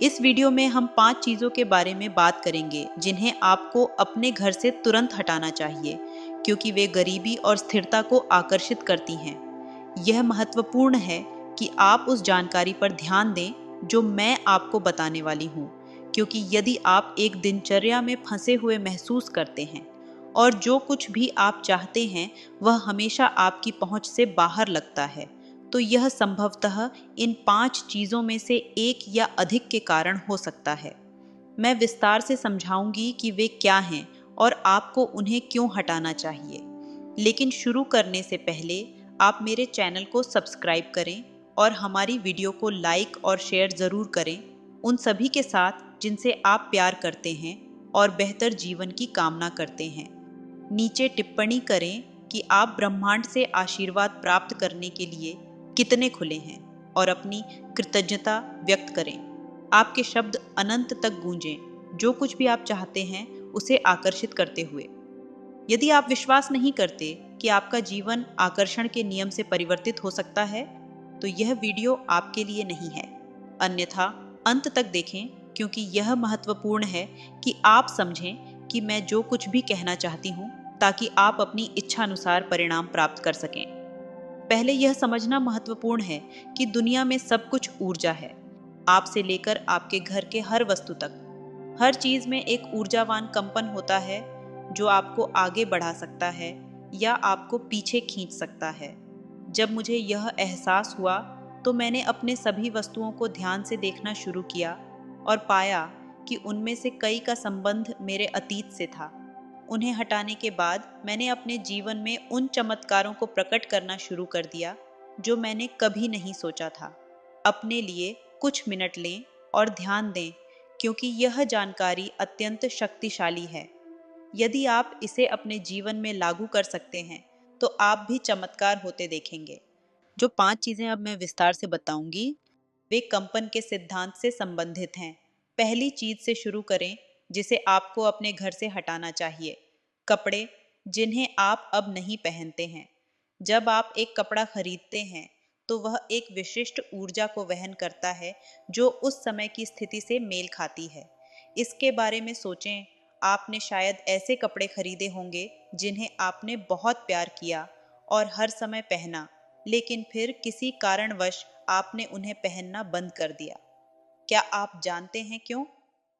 इस वीडियो में हम 5 चीज़ों के बारे में बात करेंगे जिन्हें आपको अपने घर से तुरंत हटाना चाहिए, क्योंकि वे गरीबी और स्थिरता को आकर्षित करती हैं। यह महत्वपूर्ण है कि आप उस जानकारी पर ध्यान दें जो मैं आपको बताने वाली हूँ, क्योंकि यदि आप एक दिनचर्या में फंसे हुए महसूस करते हैं और जो कुछ भी आप चाहते हैं वह हमेशा आपकी पहुंच से बाहर लगता है, तो यह संभवतः इन 5 चीज़ों में से एक या अधिक के कारण हो सकता है। मैं विस्तार से समझाऊंगी कि वे क्या हैं और आपको उन्हें क्यों हटाना चाहिए। लेकिन शुरू करने से पहले आप मेरे चैनल को सब्सक्राइब करें और हमारी वीडियो को लाइक और शेयर ज़रूर करें उन सभी के साथ जिनसे आप प्यार करते हैं और बेहतर जीवन की कामना करते हैं। नीचे टिप्पणी करें कि आप ब्रह्मांड से आशीर्वाद प्राप्त करने के लिए कितने खुले हैं और अपनी कृतज्ञता व्यक्त करें। आपके शब्द अनंत तक गूंजें, जो कुछ भी आप चाहते हैं उसे आकर्षित करते हुए। यदि आप विश्वास नहीं करते कि आपका जीवन आकर्षण के नियम से परिवर्तित हो सकता है, तो यह वीडियो आपके लिए नहीं है। अन्यथा अंत तक देखें, क्योंकि यह महत्वपूर्ण है कि आप समझें कि मैं जो कुछ भी कहना चाहती हूँ, ताकि आप अपनी इच्छानुसार परिणाम प्राप्त कर सकें। पहले यह समझना महत्वपूर्ण है कि दुनिया में सब कुछ ऊर्जा है। आप से लेकर आपके घर के हर वस्तु तक, हर चीज में एक ऊर्जावान कंपन होता है जो आपको आगे बढ़ा सकता है या आपको पीछे खींच सकता है। जब मुझे यह एहसास हुआ तो मैंने अपने सभी वस्तुओं को ध्यान से देखना शुरू किया और पाया कि उनमें से कई का संबंध मेरे अतीत से था। उन्हें हटाने के बाद मैंने अपने जीवन में उन चमत्कारों को प्रकट करना शुरू कर दिया जो मैंने कभी नहीं सोचा था। अपने लिए कुछ मिनट लें और ध्यान दें, क्योंकि यह जानकारी अत्यंत शक्तिशाली है। यदि आप इसे अपने जीवन में लागू कर सकते हैं तो आप भी चमत्कार होते देखेंगे। जो 5 चीज़ें अब मैं विस्तार से बताऊंगी, वे कंपन के सिद्धांत से संबंधित हैं। पहली चीज से शुरू करें जिसे आपको अपने घर से हटाना चाहिए। कपड़े जिन्हें आप अब नहीं पहनते हैं। जब आप एक कपड़ा खरीदते हैं तो वह एक विशिष्ट ऊर्जा को वहन करता है जो उस समय की स्थिति से मेल खाती है। इसके बारे में सोचें, आपने शायद ऐसे कपड़े खरीदे होंगे जिन्हें आपने बहुत प्यार किया और हर समय पहना, लेकिन फिर किसी कारणवश आपने उन्हें पहनना बंद कर दिया। क्या आप जानते हैं क्यों?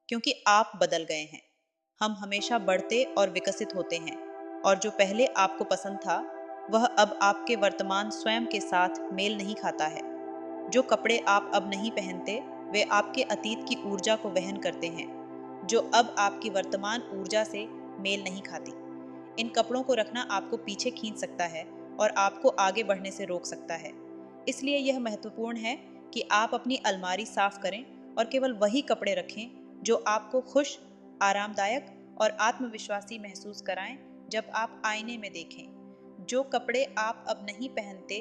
क्योंकि आप बदल गए हैं। हम हमेशा बढ़ते और विकसित होते हैं, और जो पहले आपको पसंद था वह अब आपके वर्तमान स्वयं के साथ मेल नहीं खाता है। जो कपड़े आप अब नहीं पहनते वे आपके अतीत की ऊर्जा को वहन करते हैं, जो अब आपकी वर्तमान ऊर्जा से मेल नहीं खाती। इन कपड़ों को रखना आपको पीछे खींच सकता है और आपको आगे बढ़ने से रोक सकता है। इसलिए यह महत्वपूर्ण है कि आप अपनी अलमारी साफ करें और केवल वही कपड़े रखें जो आपको खुश, आरामदायक और आत्मविश्वासी महसूस कराएं जब आप आईने में देखें। जो कपड़े आप अब नहीं पहनते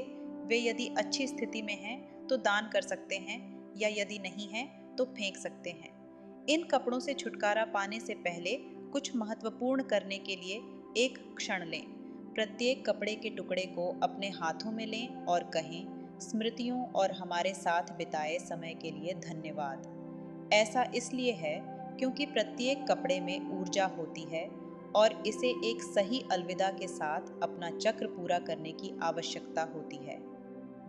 वे यदि अच्छी स्थिति में हैं तो दान कर सकते हैं, या यदि नहीं हैं तो फेंक सकते हैं। इन कपड़ों से छुटकारा पाने से पहले कुछ महत्वपूर्ण करने के लिए एक क्षण लें। प्रत्येक कपड़े के टुकड़े को अपने हाथों में लें और कहें, स्मृतियों और हमारे साथ बिताए समय के लिए धन्यवाद। ऐसा इसलिए है क्योंकि प्रत्येक कपड़े में ऊर्जा होती है और इसे एक सही अलविदा के साथ अपना चक्र पूरा करने की आवश्यकता होती है।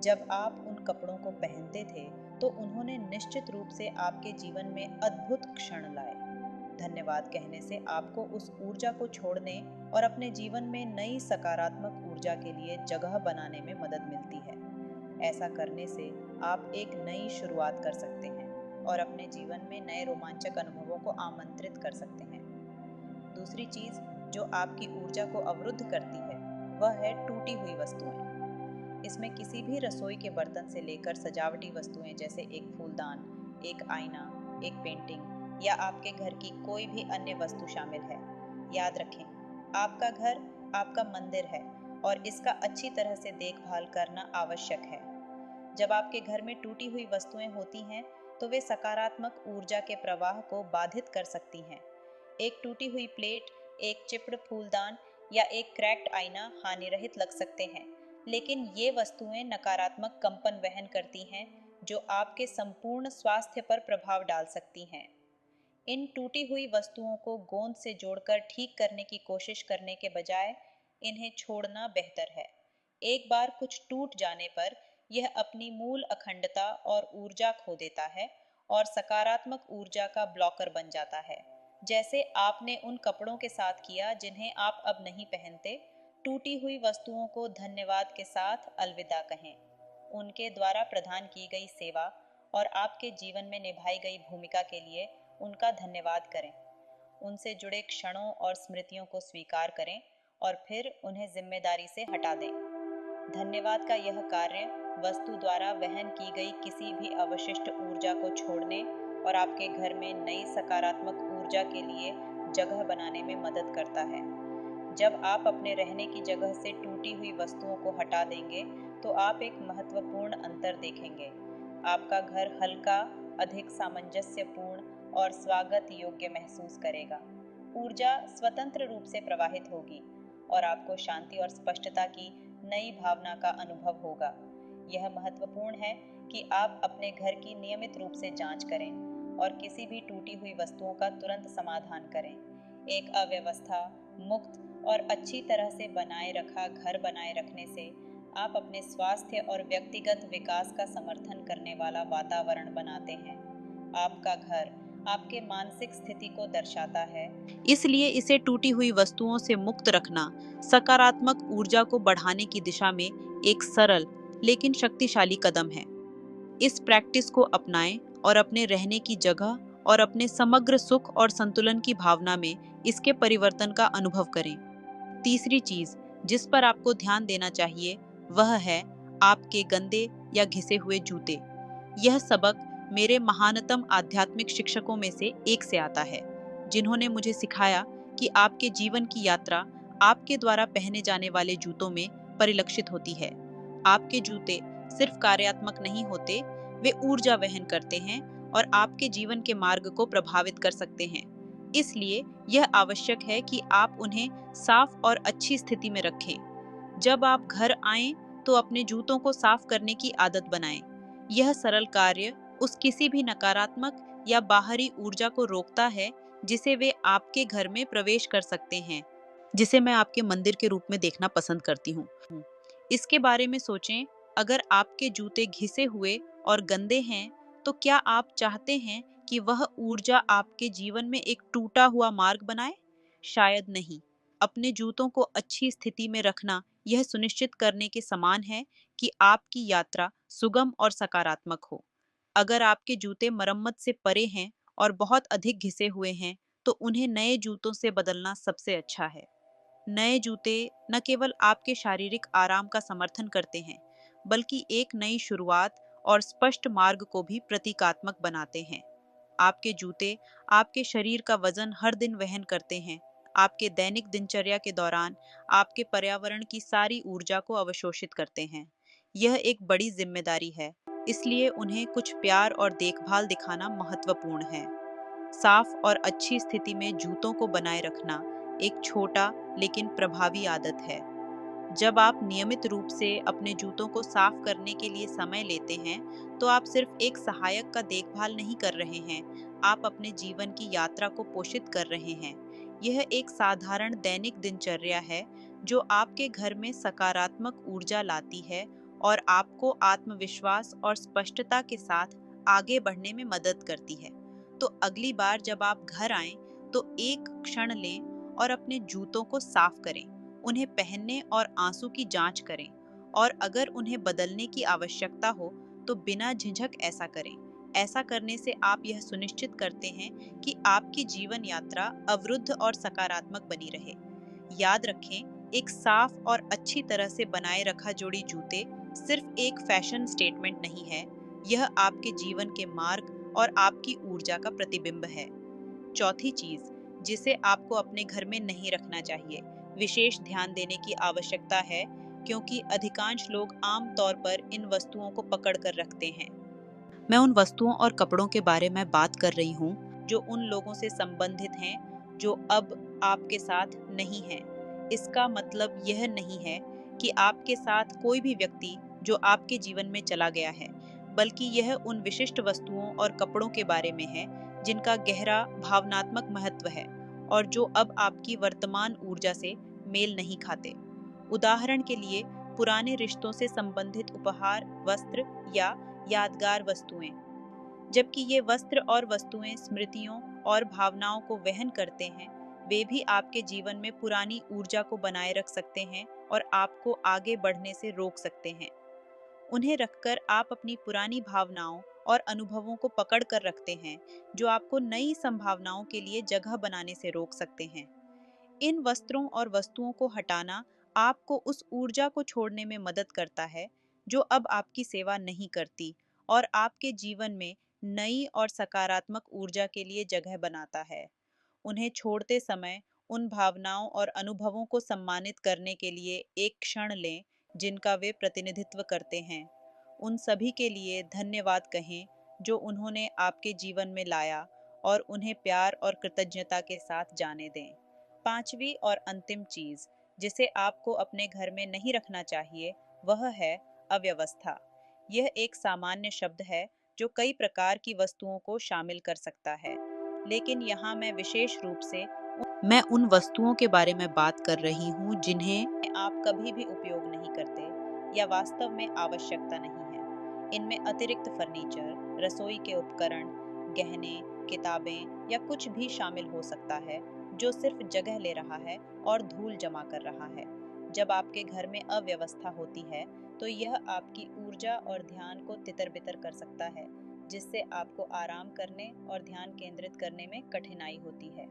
जब आप उन कपड़ों को पहनते थे तो उन्होंने निश्चित रूप से आपके जीवन में अद्भुत क्षण लाए। धन्यवाद कहने से आपको उस ऊर्जा को छोड़ने और अपने जीवन में नई सकारात्मक ऊर्जा के लिए जगह बनाने में मदद मिलती है। ऐसा करने से आप एक नई शुरुआत कर सकते हैं और अपने जीवन में नए रोमांचक अनुभवों को आमंत्रित कर सकते हैं। दूसरी चीज जो आपकी ऊर्जा को अवरुद्ध करती है वह है टूटी हुई वस्तुएं। इसमें किसी भी रसोई के बर्तन से लेकर सजावटी वस्तुएं जैसे एक फूलदान, एक आईना, एक पेंटिंग या आपके घर की कोई भी अन्य वस्तु शामिल है। याद रखें, आपका घर आपका मंदिर है और इसका अच्छी तरह से देखभाल करना आवश्यक है। जब आपके घर में टूटी हुई वस्तुएं होती हैं तो वे सकारात्मक ऊर्जा के प्रवाह को बाधित कर सकती हैं। एक टूटी हुई प्लेट, एक चिप्ड फूलदान या एक क्रैक्ड आईना हानिरहित लग सकते हैं, लेकिन ये वस्तुएं नकारात्मक कंपन वहन करती हैं जो आपके संपूर्ण स्वास्थ्य पर प्रभाव डाल सकती हैं। इन टूटी हुई वस्तुओं को गोंद से जोड़कर ठीक करने की कोशिश करने के बजाय इन्हें छोड़ना बेहतर है। एक बार कुछ टूट जाने पर यह अपनी मूल अखंडता और ऊर्जा खो देता है और सकारात्मक ऊर्जा का ब्लॉकर बन जाता है। जैसे आपने उन कपड़ों के साथ किया जिन्हें आप अब नहीं पहनते। टूटी हुई वस्तुओं को धन्यवाद के साथ अलविदा कहें। उनके द्वारा प्रदान की गई सेवा और आपके जीवन में निभाई गई भूमिका के लिए उनका धन्यवाद करें। उनसे जुड़े क्षणों और स्मृतियों को स्वीकार करें और फिर उन्हें जिम्मेदारी से हटा दें। धन्यवाद का यह कार्य वस्तु द्वारा वहन की गई किसी भी अवशिष्ट ऊर्जा को छोड़ने और आपके घर में नई सकारात्मक ऊर्जा के लिए जगह बनाने में मदद करता है। जब आप अपने रहने की जगह से टूटी हुई वस्तुओं को हटा देंगे तो आप एक महत्वपूर्ण अंतर देखेंगे। आपका घर हल्का, अधिक सामंजस्यपूर्ण और स्वागत योग्य महसूस करेगा। ऊर्जा स्वतंत्र रूप से प्रवाहित होगी और आपको शांति और स्पष्टता की नई भावना का अनुभव होगा। यह महत्वपूर्ण है कि आप अपने घर की नियमित रूप से जांच करें और किसी भी टूटी हुई वस्तुओं का तुरंत समाधान करें। एक अव्यवस्था मुक्त और अच्छी तरह से बनाए रखा घर बनाए रखने से आप अपने स्वास्थ्य और व्यक्तिगत विकास का समर्थन करने वाला वातावरण बनाते हैं। आपका घर आपके मानसिक स्थिति को दर्शाता है, इसलिए इसे टूटी हुई वस्तुओं से मुक्त रखना सकारात्मक ऊर्जा को बढ़ाने की दिशा में एक सरल लेकिन शक्तिशाली कदम है। इस प्रैक्टिस को अपनाएं और अपने रहने की जगह और अपने समग्र सुख और संतुलन की भावना में इसके परिवर्तन का अनुभव करें। तीसरी चीज जिस पर आपको ध्यान देना चाहिए वह है आपके गंदे या घिसे हुए जूते। यह सबक मेरे महानतम आध्यात्मिक शिक्षकों में से एक से आता है, जिन्होंने मुझे सिखाया कि आपके जीवन की यात्रा आपके द्वारा पहने जाने वाले जूतों में परिलक्षित होती है। आपके जूते सिर्फ कार्यात्मक नहीं होते, वे ऊर्जा वहन करते हैं और आपके जीवन के मार्ग को प्रभावित कर सकते हैं। इसलिए यह आवश्यक है कि आप उन्हें साफ और अच्छी स्थिति में रखें। जब आप घर आएं तो अपने जूतों को साफ करने की आदत बनाएं। यह सरल कार्य उस किसी भी नकारात्मक या बाहरी ऊर्जा को रोकता है जिसे वे आपके घर में प्रवेश कर सकते हैं, जिसे मैं आपके मंदिर के रूप में देखना पसंद करती हूँ। इसके बारे में सोचें, अगर आपके जूते घिसे हुए और गंदे हैं तो क्या आप चाहते हैं कि वह ऊर्जा आपके जीवन में एक टूटा हुआ मार्ग बनाए? शायद नहीं। अपने जूतों को अच्छी स्थिति में रखना यह सुनिश्चित करने के समान है कि आपकी यात्रा सुगम और सकारात्मक हो। अगर आपके जूते मरम्मत से परे हैं और बहुत अधिक घिसे हुए हैं तो उन्हें नए जूतों से बदलना सबसे अच्छा है। नए जूते न केवल आपके शारीरिक आराम का समर्थन करते हैं, बल्कि एक नई शुरुआत और स्पष्ट मार्ग को भी प्रतीकात्मक बनाते हैं। आपके जूते आपके शरीर का वजन हर दिन वहन करते हैं। आपके दैनिक दिनचर्या के दौरान आपके पर्यावरण की सारी ऊर्जा को अवशोषित करते हैं। यह एक बड़ी जिम्मेदारी है, इसलिए उन्हें कुछ प्यार और देखभाल दिखाना महत्वपूर्ण है। साफ और अच्छी स्थिति में जूतों को बनाए रखना एक छोटा लेकिन प्रभावी आदत है। जब आप नियमित रूप से अपने जूतों को साफ करने के लिए समय लेते हैं, तो आप सिर्फ एक सहायक का देखभाल नहीं कर रहे हैं, आप अपने जीवन की यात्रा को पोषित कर रहे हैं। यह एक साधारण दैनिक दिनचर्या है जो आपके घर में सकारात्मक ऊर्जा लाती है और आपको आत्मविश्वास और स्पष्टता के साथ आगे बढ़ने में मदद करती है। तो अगली बार जब आप घर आएं, तो एक क्षण लें और अपने जूतों को साफ करें, उन्हें पहनने और आंसू की जांच करें, और अगर उन्हें बदलने की आवश्यकता हो तो बिना झिझक ऐसा करें। ऐसा करने से आप यह सुनिश्चित करते हैं कि आपकी जीवन यात्रा अवरुद्ध और सकारात्मक बनी रहे। याद रखें, एक साफ और अच्छी तरह से बनाए रखा जोड़ी जूते सिर्फ एक फैशन स्टेटमेंट नहीं है, यह आपके जीवन के मार्ग और आपकी ऊर्जा का प्रतिबिंब है। चौथी चीज जिसे आपको अपने घर में नहीं रखना चाहिए, विशेष ध्यान देने की आवश्यकता है, क्योंकि अधिकांश लोग आम तौर पर इन वस्तुओं को पकड़ कर रखते हैं। मैं उन वस्तुओं और कपड़ों के बारे में बात कर रही हूँ जो उन लोगों से संबंधित हैं जो अब आपके साथ नहीं हैं। इसका मतलब यह नहीं है कि आपके साथ कोई भी व्यक्ति जो आपके जीवन में चला गया है, बल्कि यह उन विशिष्ट वस्तुओं और कपड़ों के बारे में है जिनका गहरा भावनात्मक महत्व है और जो अब आपकी वर्तमान ऊर्जा से मेल नहीं खाते। उदाहरण के लिए, पुराने रिश्तों से संबंधित उपहार, वस्त्र या यादगार वस्तुएं। जबकि ये वस्त्र और वस्तुएं स्मृतियों और भावनाओं को वहन करते हैं, वे भी आपके जीवन में पुरानी ऊर्जा को बनाए रख सकते हैं और आपको आगे बढ़ने से रोक सकते हैं। उन्हें रखकर आप अपनी पुरानी भावनाओं और अनुभवों को पकड़ कर रखते हैं, जो आपको नई संभावनाओं के लिए जगह बनाने से रोक सकते हैं। इन वस्त्रों और वस्तुओं को हटाना आपको उस ऊर्जा को छोड़ने में मदद करता है जो अब आपकी सेवा नहीं करती, और आपके जीवन में नई और सकारात्मक ऊर्जा के लिए जगह बनाता है। उन्हें छोड़ते समय उन भावनाओं और अनुभवों को सम्मानित करने के लिए एक क्षण लें जिनका वे प्रतिनिधित्व करते हैं। उन सभी के लिए धन्यवाद कहें जो उन्होंने आपके जीवन में लाया, और उन्हें प्यार और कृतज्ञता के साथ जाने दें। पांचवी और अंतिम चीज जिसे आपको अपने घर में नहीं रखना चाहिए, वह है अव्यवस्था। यह एक सामान्य शब्द है जो कई प्रकार की वस्तुओं को शामिल कर सकता है, लेकिन यहाँ मैं विशेष रूप से मैं उन वस्तुओं के बारे में बात कर रही हूँ जिन्हें आप कभी भी उपयोग नहीं करते या वास्तव में आवश्यकता नहीं है। इनमें अतिरिक्त फर्नीचर, रसोई के उपकरण, गहने, किताबें या कुछ भी शामिल हो सकता है जो सिर्फ जगह ले रहा है और धूल जमा कर रहा है। जब आपके घर में अव्यवस्था होती है, तो यह आपकी ऊर्जा और ध्यान को तितर-बितर कर सकता है, जिससे आपको आराम करने और ध्यान केंद्रित करने में कठिनाई होती है।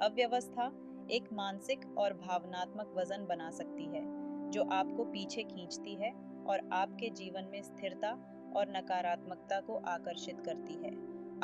अव्यवस्था एक मानसिक और भावनात्मक वजन बना सकती है, जो आपको पीछे खींचती है और आपके जीवन में स्थिरता और नकारात्मकता को आकर्षित करती है।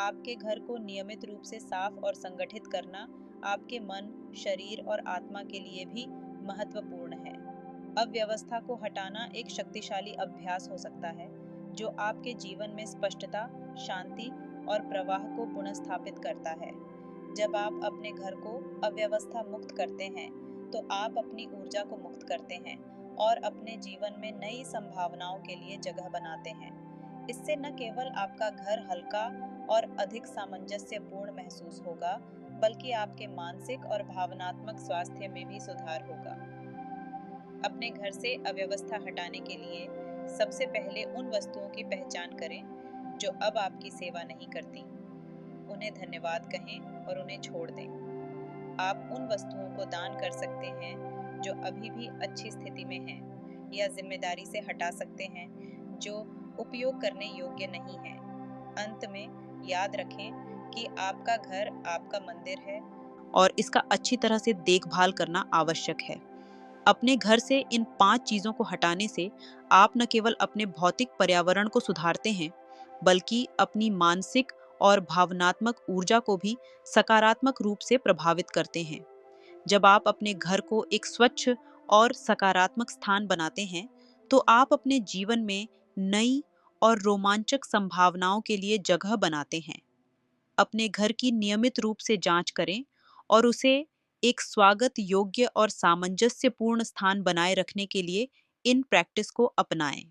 आपके घर को नियमित रूप से साफ और संगठित करना आपके मन, शरीर और आत्मा के लिए भी महत्वपूर्ण है। अव्यवस्था को हटाना एक शक्तिशाली अभ्यास हो सकता है, जो आपके जीवन में स्पष्टता, शांति और प्रवाह को पुनर्स्थापित करता है। जब आप अपने घर को अव्यवस्था मुक्त करते हैं, तो आप अपनी ऊर्जा को मुक्त करते हैं और अपने जीवन में नई संभावनाओं के लिए जगह बनाते हैं। इससे न केवल आपका घर हल्का और अधिक सामंजस्यपूर्ण महसूस होगा, बल्कि आपके मानसिक और भावनात्मक स्वास्थ्य में भी सुधार होगा। अपने घर से अव्यवस्था हटाने के लिए सबसे पहले उन वस्तुओं की पहचान करें जो अब आपकी सेवा नहीं करती। उन्हें धन्यवाद कहें और उन्हें छोड़ दें। आप उन वस्तुओं को दान कर सकते हैं जो अभी भी अच्छी स्थिति में हैं, या जिम्मेदारी से हटा सकते हैं जो उपयोग करने योग्य नहीं है। अंत में याद रखें कि आपका घर आपका मंदिर है और इसका अच्छी तरह से देखभाल करना आवश्यक है। अपने घर से इन 5 चीजों को हटाने से आप न केवल अपने भौतिक पर्यावरण को सुधारते हैं, बल्कि अपनी मानसिक और भावनात्मक ऊर्जा को भी सकारात्मक रूप से प्रभावित करते हैं। जब आप अपने घर को एक स्वच्छ और सकारात्मक स्थान बनाते हैं, तो आप अपने जीवन में नई और रोमांचक संभावनाओं के लिए जगह बनाते हैं। अपने घर की नियमित रूप से जांच करें और उसे एक स्वागत योग्य और सामंजस्यपूर्ण स्थान बनाए रखने के लिए इन प्रैक्टिस को अपनाएं।